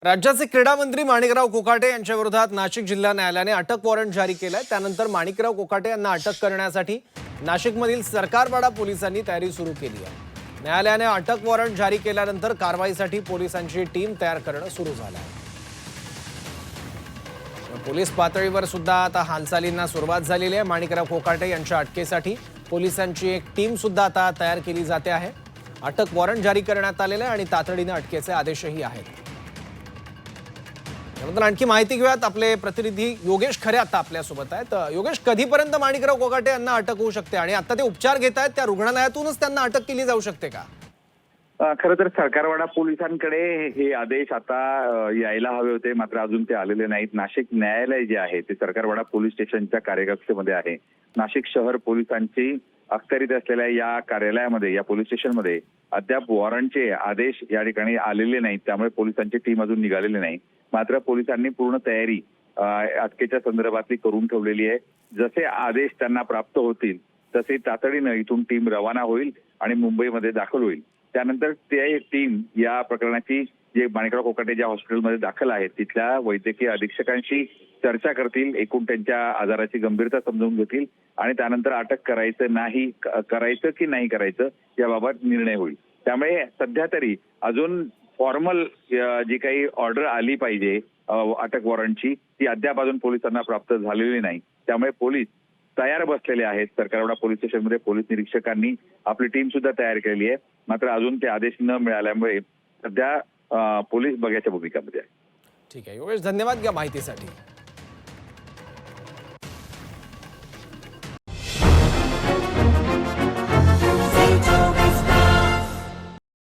राज्याचे क्रीडा मंत्री माणिकराव कोकाटे यांच्या विरोधात नाशिक जिल्हा न्यायालयाने अटक वॉरंट जारी केलाय। त्यानंतर माणिकराव कोकाटे यांना अटक करण्यासाठी नाशिकमधील सरकारवाडा पोलिसांनी तयारी सुरू केली आहे। न्यायालयाने अटक वॉरंट जारी केल्यानंतर कारवाईसाठी पोलिसांची टीम तयार करणं सुरू झालं आहे। पोलीस पातळीवर सुद्धा आता हालचालींना सुरुवात झालेली आहे। माणिकराव कोकाटे यांच्या अटकेसाठी पोलिसांची एक टीम सुद्धा आता तयार केली जाते आहे। अटक वॉरंट जारी करण्यात आलेले आहे आणि तातडीने अटकेचे आदेशही आहेत। त्यानंतर आणखी माहिती घेऊयात, आपले प्रतिनिधी योगेश खरे आता आपल्या सोबत आहेत। योगेश, कधीपर्यंत माणिकराव कोकाटे यांना अटक होऊ शकते आणि आता ते उपचार घेत आहेत त्या रुग्णालयातूनच त्यांना अटक केली जाऊ शकते का? खरं तर सरकारवाडा पोलिसांकडे हे आदेश आता यायला हवे होते, मात्र अजून ते आलेले नाहीत। नाशिक न्यायालय जे आहे ते सरकारवाडा पोलीस स्टेशनच्या कार्यकक्षेमध्ये आहे। नाशिक शहर पोलिसांची अखत्यारीत असलेल्या या कार्यालयामध्ये, या पोलीस स्टेशनमध्ये अद्याप वॉरंटचे आदेश या ठिकाणी आलेले नाहीत, त्यामुळे पोलिसांची टीम अजून निघालेली नाही। मात्र पोलिसांनी पूर्ण तयारी अटकेच्या संदर्भातली करून ठेवलेली आहे। जसे आदेश त्यांना प्राप्त होतील तसे तातडीनं इथून टीम रवाना होईल आणि मुंबईमध्ये दाखल होईल। त्यानंतर ते टीम या प्रकरणाची, जे माणिकराव कोकाटे ज्या हॉस्पिटलमध्ये दाखल आहेत तिथल्या वैद्यकीय अधीक्षकांशी चर्चा करतील, एकूण त्यांच्या आजाराची गंभीरता समजून घेतील आणि त्यानंतर अटक करायचं की नाही करायचं याबाबत निर्णय होईल। त्यामुळे सध्या तरी अजून फॉर्मल जी काही ऑर्डर आली पाहिजे अटक वॉरंटची, ती अद्याप अजून पोलिसांना प्राप्त झालेली नाही। त्यामुळे पोलीस तयार बसलेले आहेत। सरकारवाडा पोलीस स्टेशनमध्ये पोलीस निरीक्षकांनी आपली टीम सुद्धा तयार केली आहे, मात्र अजून ते आदेश न मिळाल्यामुळे सध्या पोलीस बघ्याच्या भूमिकामध्ये आहे। ठीक आहे योगेश, धन्यवाद या माहितीसाठी।